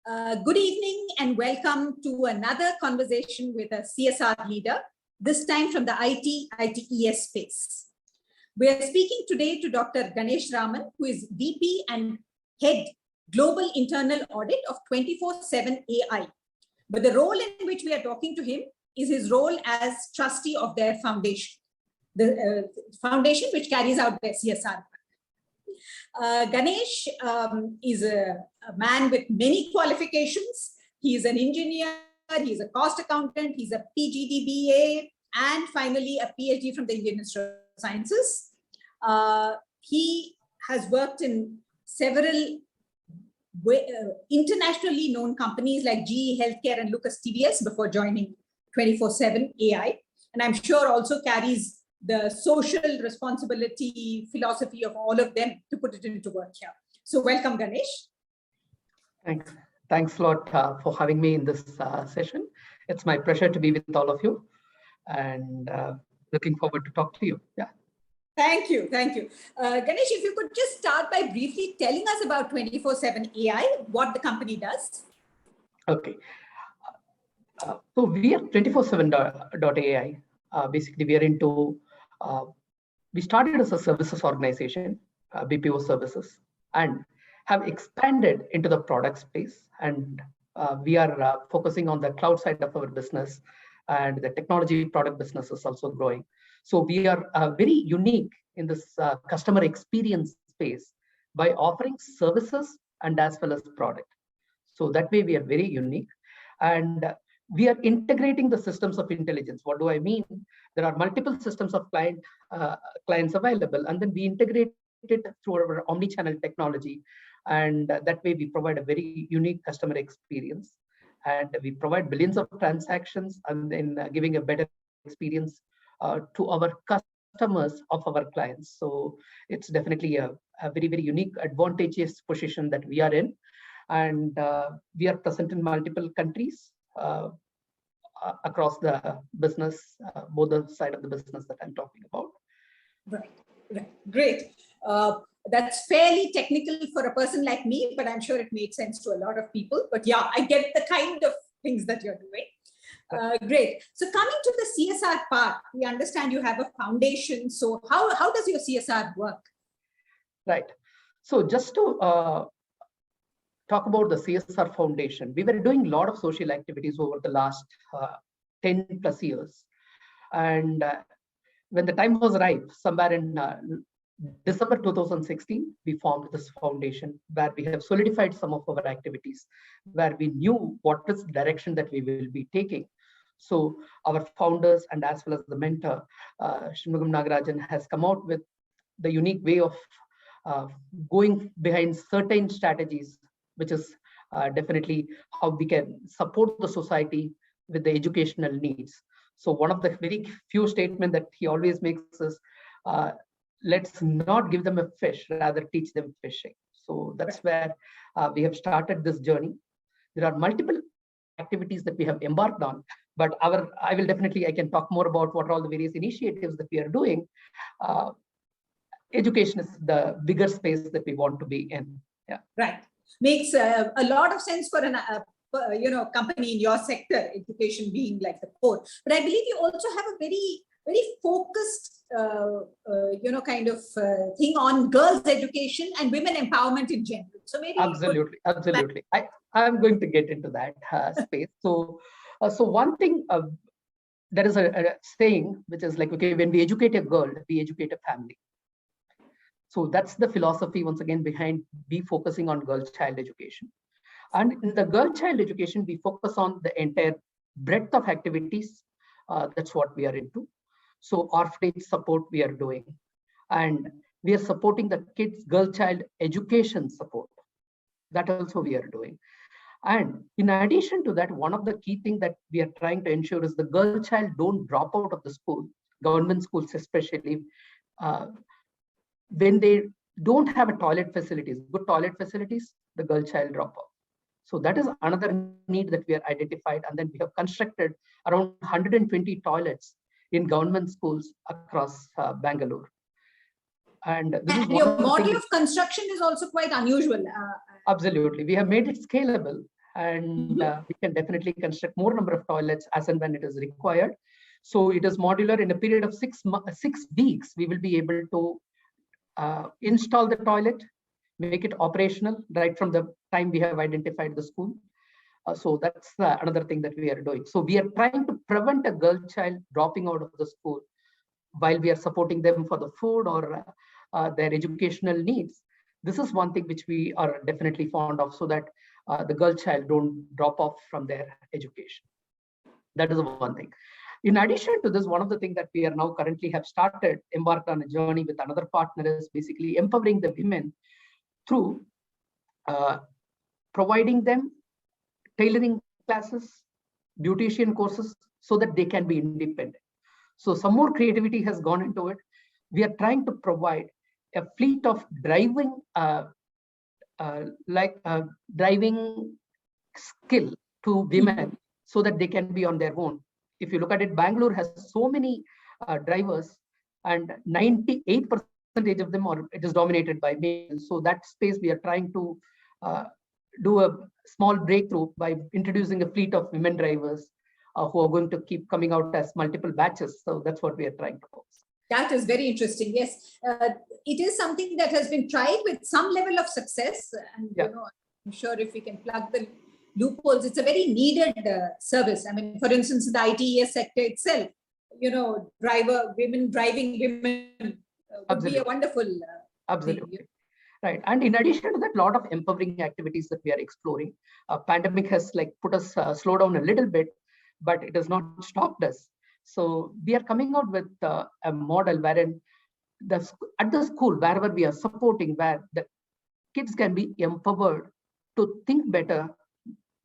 Good evening and welcome to another conversation with a CSR leader, this time from the ITES space. We are speaking today to Dr. Ganesh Rahman, who is VP and Head Global Internal Audit of 24/7 AI. But the role in which we are talking to him is his role as trustee of their foundation, the foundation which carries out their CSR. Ganesh is a man with many qualifications. He is an engineer, he's a cost accountant, he's a PGDBA, and finally a PhD from the Indian Institute of Sciences. He has worked in several internationally known companies like GE Healthcare and Lucas TVS before joining 24/7 AI. And I'm sure also carries the social responsibility philosophy of all of them to put it into work here. So welcome, Ganesh. Thanks a lot for having me in this session. It's my pleasure to be with all of you and looking forward to talk to you. Yeah. Thank you. Ganesh, if you could just start by briefly telling us about 24/7 AI, what the company does. Okay. So we are 24/7.ai. Basically, we are into, we started as a services organization, BPO services, and have expanded into the product space. And we are focusing on the cloud side of our business, and the technology product business is also growing. So we are very unique in this customer experience space by offering services and as well as product. So that way we are very unique. And we are integrating the systems of intelligence. What do I mean? There are multiple systems of clients available, and then we integrate it through our omni-channel technology. And that way we provide a very unique customer experience. And we provide billions of transactions and then giving a better experience to our customers of our clients. So it's definitely a very, very unique, advantageous position that we are in. And we are present in multiple countries across the business, both the side of the business that I'm talking about. Right. Great. That's fairly technical for a person like me, but I'm sure it made sense to a lot of people. But yeah, I get the kind of things that you're doing. Great. So coming to the CSR part, we understand you have a foundation. So how does your CSR work? Right. So just to talk about the CSR Foundation, we were doing a lot of social activities over the last 10 plus years. And when the time was right, somewhere in December 2016, we formed this foundation where we have solidified some of our activities, where we knew what is the direction that we will be taking. So our founders and as well as the mentor, Shinmugam Nagarajan, has come out with the unique way of going behind certain strategies, which is definitely how we can support the society with the educational needs. So one of the very few statements that he always makes is, let's not give them a fish, rather teach them fishing. So that's where we have started this journey. There are multiple activities that we have embarked on, but I can talk more about what are all the various initiatives that we are doing. Education is the bigger space that we want to be in. Yeah. Right. Makes a lot of sense for a company in your sector, education being like the core. But I believe you also have a very, very focused, thing on girls' education and women empowerment in general. So maybe absolutely. I'm going to get into that space. So one thing, there is a saying which is like, okay, when we educate a girl, we educate a family. So that's the philosophy, once again, behind we focusing on girl-child education. And in the girl-child education, we focus on the entire breadth of activities. That's what we are into. So orphanage support we are doing. And we are supporting the kids' girl-child education support. That also we are doing. And in addition to that, one of the key things that we are trying to ensure is the girl-child don't drop out of the school, government schools especially, when they don't have good toilet facilities, the girl child drop out. So that is another need that we have identified. And then we have constructed around 120 toilets in government schools across Bangalore. And your model of construction is also quite unusual. Absolutely. We have made it scalable. and we can definitely construct more number of toilets as and when it is required. So it is modular. In a period of 6 weeks, we will be able to install the toilet, make it operational right from the time we have identified the school. So that's another thing that we are doing. So we are trying to prevent a girl child dropping out of the school while we are supporting them for the food or their educational needs. This is one thing which we are definitely fond of, so that the girl child don't drop off from their education. That is one thing. In addition to this, one of the things that we are now currently have started, embarked on a journey with another partner, is basically empowering the women through providing them tailoring classes, beautician courses, so that they can be independent. So some more creativity has gone into it. We are trying to provide a fleet of driving, driving skill to women so that they can be on their own. If you look at it, Bangalore has so many drivers, and 98% of them are, it is dominated by males. So that space we are trying to do a small breakthrough by introducing a fleet of women drivers who are going to keep coming out as multiple batches. So that's what we are trying to focus. That is very interesting. Yes, it is something that has been tried with some level of success, and you know, I'm sure if we can plug the loopholes, it's a very needed service. I mean, for instance, in the ITES sector itself, you know, women driving women would be a wonderful Absolutely. thing. Right. And in addition to that, a lot of empowering activities that we are exploring. Pandemic has put us slow down a little bit, but it has not stopped us. So we are coming out with a model wherein at the school, wherever we are supporting, where the kids can be empowered to think better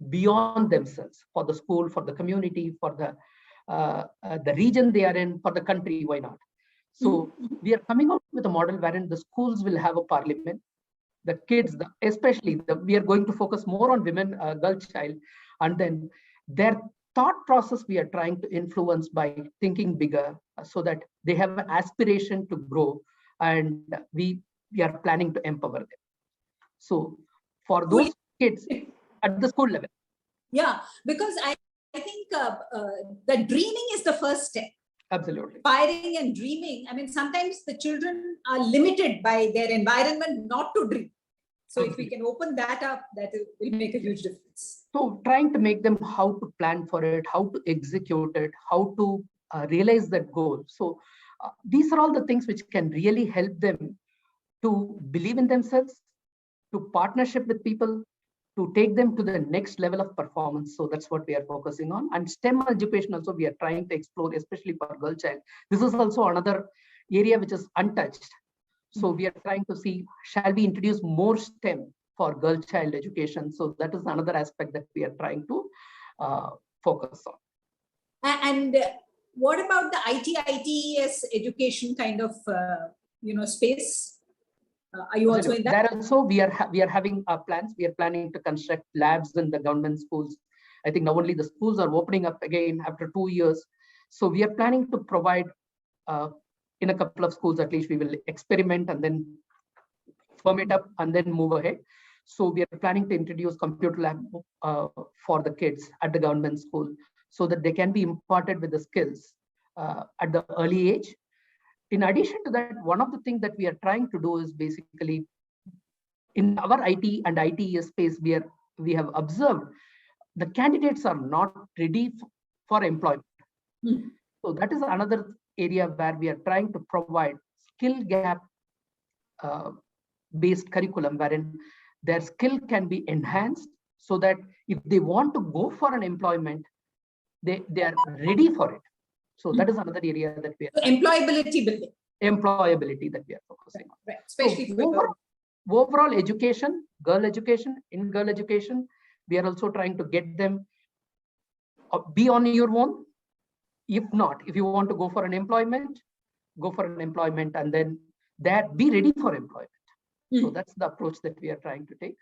beyond themselves, for the school, for the community, for the region they are in, for the country, why not? So we are coming out with a model wherein the schools will have a parliament. The kids, we are going to focus more on women, girl child, and then their thought process we are trying to influence by thinking bigger, so that they have an aspiration to grow, and we are planning to empower them. So for those kids at the school level. Yeah, because I think the dreaming is the first step. Absolutely. Aspiring and dreaming. I mean, sometimes the children are limited by their environment not to dream. So if we can open that up, that will make a huge difference. So trying to make them how to plan for it, how to execute it, how to realize that goal. So these are all the things which can really help them to believe in themselves, to partnership with people, to take them to the next level of performance. So that's what we are focusing on. And STEM education also we are trying to explore, especially for girl child. This is also another area which is untouched. So we are trying to see, shall we introduce more STEM for girl child education? So that is another aspect that we are trying to focus on. And what about the ITES education kind of space? Are you also in that? There also we are having plans. We are planning to construct labs in the government schools. I think now only the schools are opening up again after 2 years. So we are planning to provide in a couple of schools, at least we will experiment and then firm it up and then move ahead. So we are planning to introduce computer lab for the kids at the government school, so that they can be imparted with the skills at the early age. In addition to that, one of the things that we are trying to do is basically in our IT and ITES space, we have observed the candidates are not ready for employment. So that is another area where we are trying to provide skill gap based curriculum, wherein their skill can be enhanced, so that if they want to go for an employment, they are ready for it. So that is another area that we are employability building. Employability that we are focusing on. Right. Especially so overall education, girl education, in girl education, we are also trying to get them be on your own. If not, if you want to go for an employment, go for an employment, and then be ready for employment. So that's the approach that we are trying to take.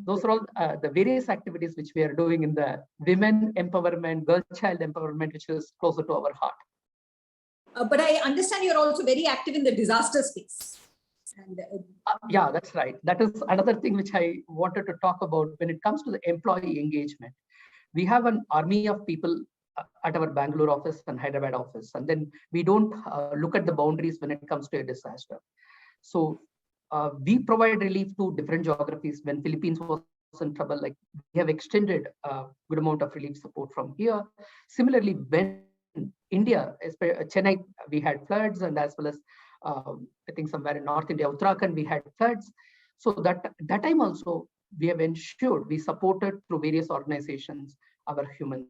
Those are all the various activities which we are doing in the women empowerment, girl child empowerment, which is closer to our heart. But I understand you're also very active in the disaster space. And Yeah, that's right. That is another thing which I wanted to talk about when it comes to the employee engagement. We have an army of people at our Bangalore office and Hyderabad office, and then we don't look at the boundaries when it comes to a disaster. So we provide relief to different geographies. When Philippines was in trouble, like we have extended a good amount of relief support from here. Similarly, when India, Chennai, we had floods, and as well as I think somewhere in North India, Uttarakhand, we had floods. So that time also we have ensured we supported through various organizations our human.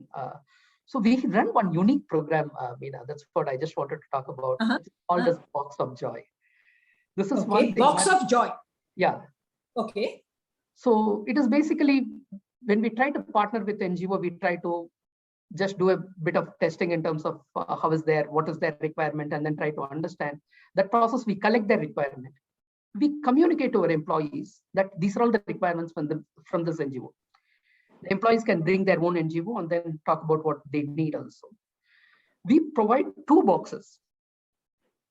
So we run one unique program, Meena. That's what I just wanted to talk about. It's called as Box of Joy. This is one thing. Box of Joy. Yeah. Okay. So it is basically when we try to partner with NGO, we try to just do a bit of testing in terms of how is there, what is their requirement, and then try to understand that process. We collect their requirement. We communicate to our employees that these are all the requirements from this NGO. The employees can bring their own NGO and then talk about what they need also. We provide 2 boxes.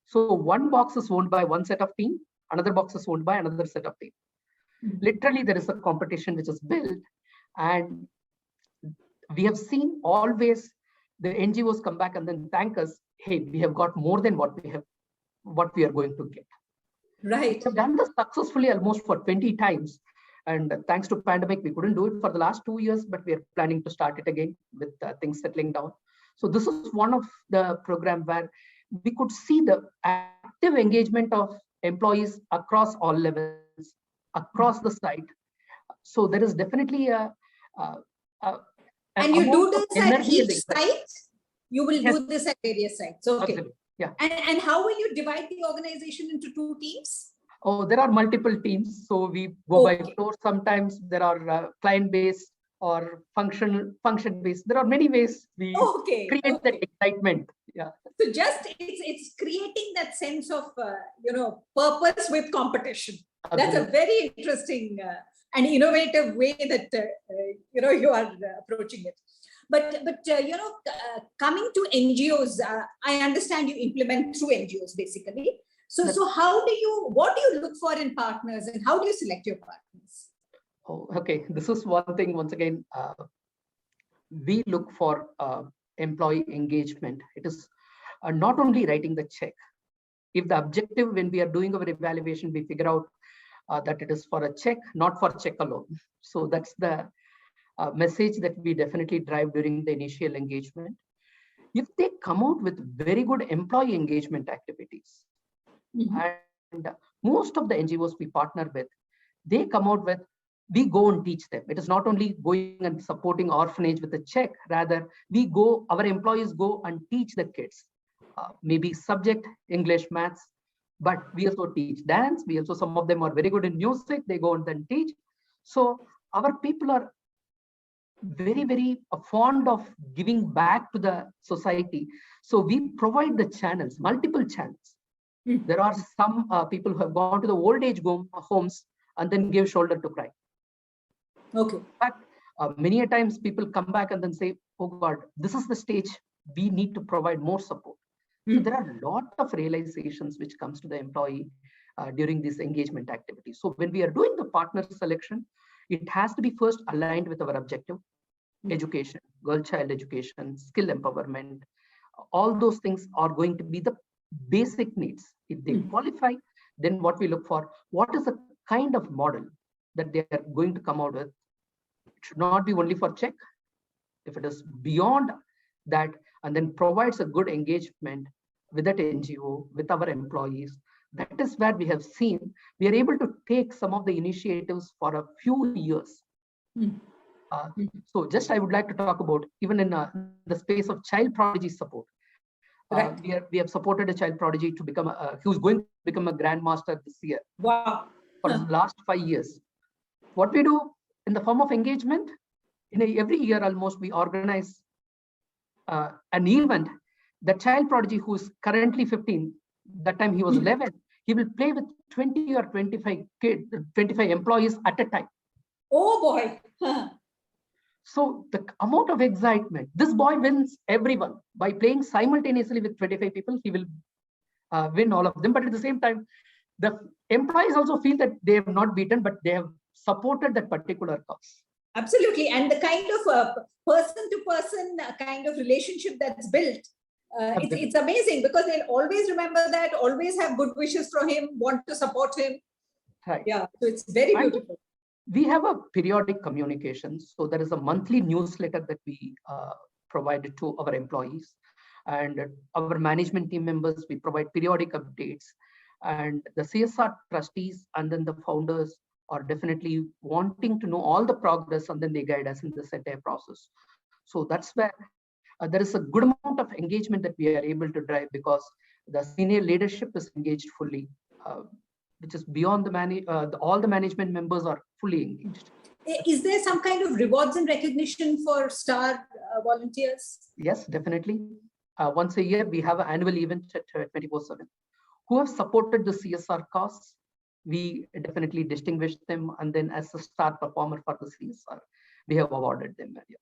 So one box is owned by one set of team, another box is owned by another set of team. Literally, there is a competition which is built, and we have seen always the NGOs come back and then thank us. Hey, we have got more than what we are going to get. Right. We've done this successfully almost for 20 times. And thanks to pandemic, we couldn't do it for the last 2 years, but we are planning to start it again with things settling down. So this is one of the program where we could see the active engagement of employees across all levels, across the site. So there is definitely and you do this at each site? You will Yes. do this at various sites. Okay. Absolutely. Yeah. And how will you divide the organization into 2 teams? Oh, there are multiple teams. So we go by floor. Sometimes there are client-based or function-based. There are many ways we create that excitement. Yeah. So just it's creating that sense of purpose with competition. Absolutely. That's a very interesting and innovative way that you are approaching it. But coming to NGOs, I understand you implement through NGOs basically. So what do you look for in partners, and how do you select your partners? Oh, okay. This is one thing. Once again, we look for employee engagement. It is not only writing the check. If the objective when we are doing our evaluation, we figure out that it is for a check, not for check alone. So that's the message that we definitely drive during the initial engagement. If they come out with very good employee engagement activities, and most of the NGOs we partner with, they come out with, we go and teach them. It is not only going and supporting orphanage with a check, rather our employees go and teach the kids, maybe subject, English, maths, but we also teach dance. Some of them are very good in music. They go and then teach. So our people are very, very fond of giving back to the society. So we provide the channels, multiple channels. There are some people who have gone to the old age homes and then give shoulder to cry. Okay. In fact, many a times people come back and then say, oh God, this is the stage. We need to provide more support. So there are a lot of realizations which comes to the employee during this engagement activity. So when we are doing the partner selection, it has to be first aligned with our objective, education, girl-child education, skill empowerment. All those things are going to be the basic needs. If they qualify, then what we look for, what is the kind of model that they are going to come out with? It should not be only for check. If it is beyond that, and then provides a good engagement with that NGO, with our employees, that is where we have seen we are able to take some of the initiatives for a few years. So just I would like to talk about even in the space of child prodigy support. Right. We have supported a child prodigy to become who's going to become a grandmaster this year. Wow. For the last 5 years. What we do in the form of engagement, every year almost we organize an event. The child prodigy who's currently 15, that time he was 11, he will play with 20 or 25 employees at a time. Oh boy. So the amount of excitement, this boy wins everyone by playing simultaneously with 25 people. He will win all of them, but at the same time, the employees also feel that they have not beaten, but they have supported that particular cause. Absolutely. And the kind of person-to-person kind of relationship that's built, it's amazing, because they'll always remember that, always have good wishes for him, want to support him. Right. Yeah, so it's very beautiful. We have a periodic communication. So there is a monthly newsletter that we provide to our employees, and our management team members, we provide periodic updates, and the CSR trustees and then the founders are definitely wanting to know all the progress, and then they guide us in this entire process. So that's where there is a good amount of engagement that we are able to drive, because the senior leadership is engaged fully, which is beyond all the management members are fully engaged. Is there some kind of rewards and recognition for star volunteers? Yes, definitely. Once a year, we have an annual event at 24/7. Who have supported the CSR cause, we definitely distinguish them, and then as a star performer for the CSR, we have awarded them. Yeah.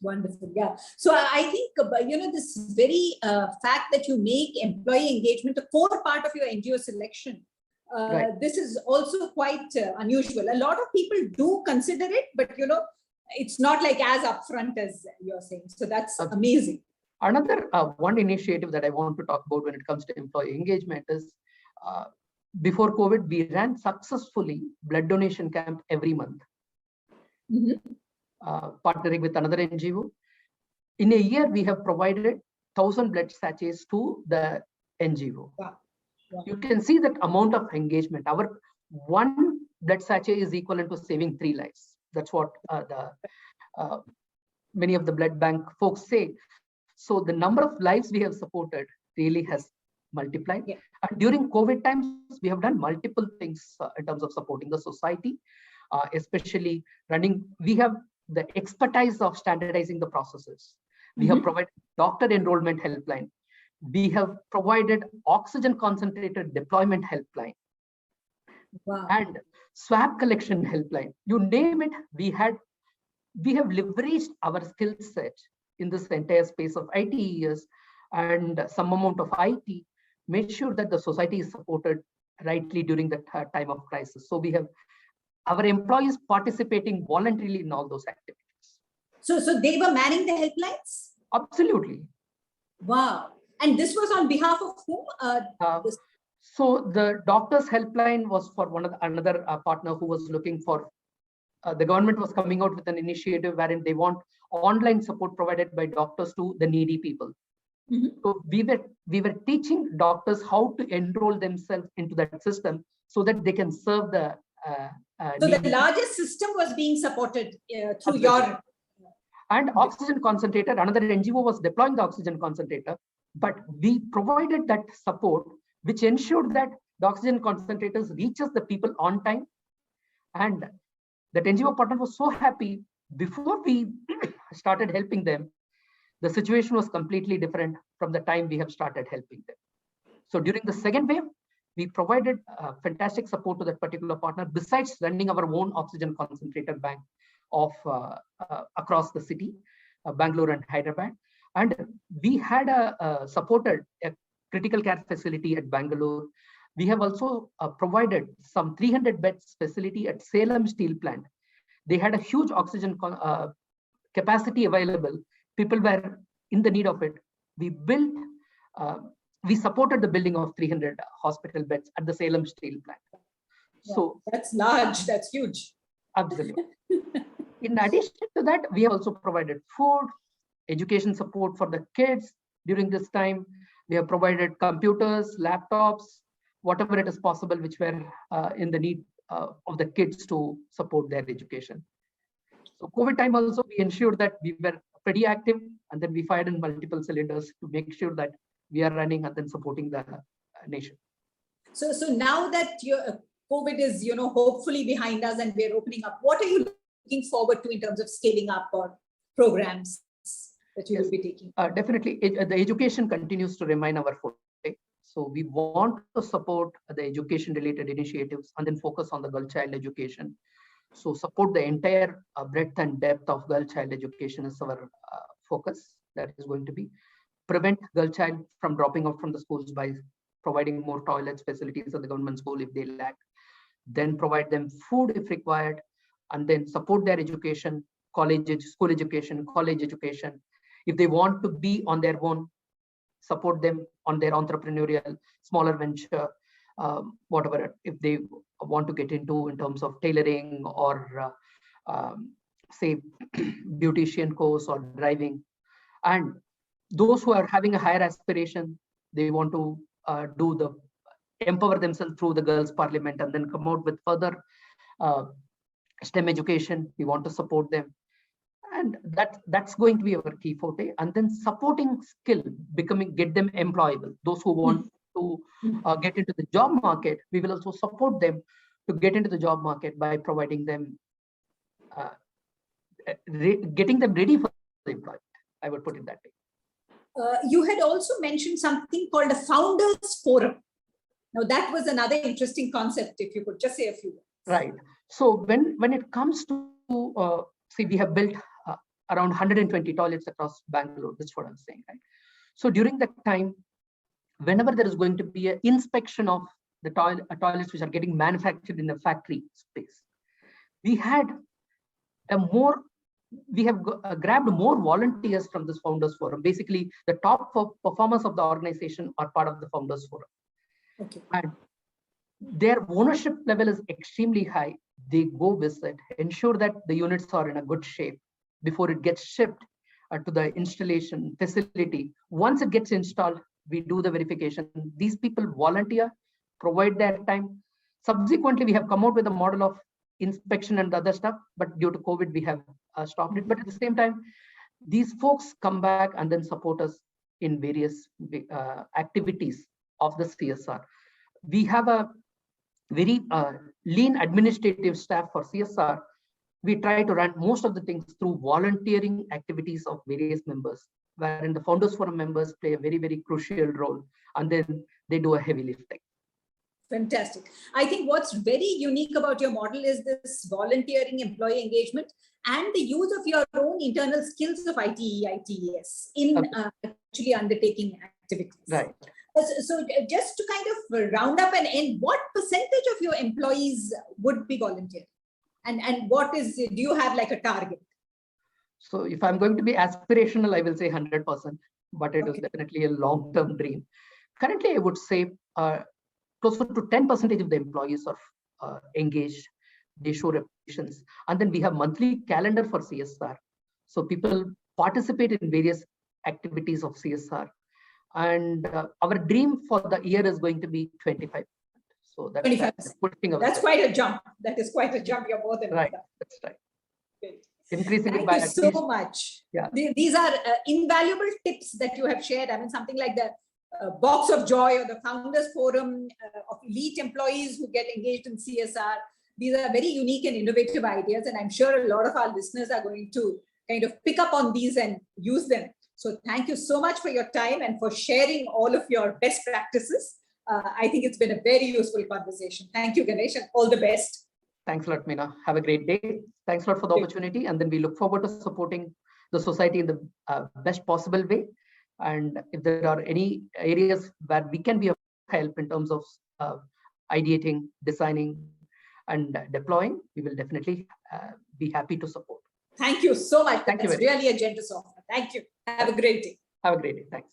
Wonderful. Yeah. So I think, this very fact that you make employee engagement a core part of your NGO selection, right. This is also quite unusual. A lot of people do consider it, but, it's not like as upfront as you're saying. So that's amazing. Another one initiative that I want to talk about when it comes to employee engagement is, before COVID, we ran successfully blood donation camp every month. Partnering with another NGO. In a year, we have provided 1,000 blood sachets to the NGO. Wow. Wow. You can see that amount of engagement. Our one blood sachet is equivalent to saving 3 lives. That's what many of the blood bank folks say. So the number of lives we have supported really has multiplied. Yeah. During COVID times, we have done multiple things in terms of supporting the society, especially running. We have the expertise of standardizing the processes. We have provided doctor enrollment helpline. We have provided oxygen concentrator deployment helpline. Wow. And swab collection helpline. You name it, we have leveraged our skill set in this entire space of IT years and some amount of IT, made sure that the society is supported rightly during the time of crisis. So we have our employees participating voluntarily in all those activities. So they were manning the helplines? Absolutely. Wow. And this was on behalf of whom? So the doctors helpline was for another partner who was looking for, the government was coming out with an initiative wherein they want online support provided by doctors to the needy people. So we were teaching doctors how to enroll themselves into that system so that they can serve the so the largest system was being supported through your... And oxygen concentrator, another NGO was deploying the oxygen concentrator, but we provided that support, which ensured that the oxygen concentrators reaches the people on time. And that NGO partner was so happy. Before we started helping them, the situation was completely different from the time we have started helping them. So during the second wave, we provided fantastic support to that particular partner, besides running our own oxygen concentrator bank of across the city, Bangalore and Hyderabad. And we had supported a critical care facility at Bangalore. We have also provided some 300 beds facility at Salem Steel Plant. They had a huge oxygen capacity available. People were in the need of it. We built, we supported the building of 300 hospital beds at the Salem Steel Plant. Yeah, so that's large, that's huge. Absolutely. In addition to that, we have also provided food, education support for the kids during this time. We have provided computers, laptops, whatever it is possible, which were in the need of the kids to support their education. So COVID time also, we ensured that we were pretty active, and then we fired in multiple cylinders to make sure that we are running and then supporting the nation. So now that your COVID is, hopefully behind us and we're opening up, what are you looking forward to in terms of scaling up or programs that you will be taking? Definitely, the education continues to remain our forte. So we want to support the education-related initiatives and then focus on the girl-child education. So support the entire breadth and depth of girl-child education is our focus. That is going to be prevent girl-child from dropping out from the schools by providing more toilets, facilities at the government school if they lack, then provide them food if required, and then support their education, school education, college education. If they want to be on their own, support them on their entrepreneurial, smaller venture, whatever, if they want to get into in terms of tailoring or say beautician course or driving. And those who are having a higher aspiration, they want to empower themselves through the girls' parliament and then come out with further STEM education. We want to support them. And that's going to be our key forte. And then supporting skill, get them employable. Those who want to get into the job market, we will also support them to get into the job market by providing them, getting them ready for the employment. I would put it that way. You had also mentioned something called a Founders Forum. Now that was another interesting concept, if you could just say a few words. Right. So when it comes to, see, we have built around 120 toilets across Bangalore. That's what I'm saying, right? So during that time, whenever there is going to be an inspection of the toilets which are getting manufactured in the factory space, we have grabbed more volunteers from this Founders Forum. Basically, the top performers of the organization are part of the Founders Forum. Okay. And their ownership level is extremely high. They go visit, ensure that the units are in a good shape before it gets shipped to the installation facility. Once it gets installed, we do the verification. These people volunteer, provide their time. Subsequently, we have come out with a model of inspection and other stuff, but due to COVID, we have stopped it. But at the same time, these folks come back and then support us in various activities of the CSR. We have a very lean administrative staff for CSR. We try to run most of the things through volunteering activities of various members, wherein the Founders Forum members play a very, very crucial role, and then they do a heavy lifting. Fantastic. I think what's very unique about your model is this volunteering employee engagement and the use of your own internal skills of ITE, ITES in actually undertaking activities. Right. So just to kind of round up and end, what percentage of your employees would be volunteering? And what is, do you have like a target? So if I'm going to be aspirational, I will say 100%, but it is definitely a long-term dream. Currently, I would say closer to 10% of the employees are engaged. They show reputations. And then we have monthly calendar for CSR. So people participate in various activities of CSR. And our dream for the year is going to be 25%. So that's 25%. That's quite a jump. That is quite a jump. You're more than right. That. That's right. Great. Increasing Thank it by you so much. Yeah. These are invaluable tips that you have shared. I mean, something like the Box of Joy or the Founders Forum of elite employees who get engaged in CSR. These are very unique and innovative ideas. And I'm sure a lot of our listeners are going to kind of pick up on these and use them. So thank you so much for your time and for sharing all of your best practices. I think it's been a very useful conversation. Thank you, Ganesh, and all the best. Thanks a lot, Meena. Have a great day. Thanks a lot for the opportunity. And then we look forward to supporting the society in the best possible way. And if there are any areas where we can be of help in terms of ideating, designing, and deploying, we will definitely be happy to support. Thank you so much. Thank you. That's really a generous offer. Thank you. Have a great day. Have a great day. Thanks.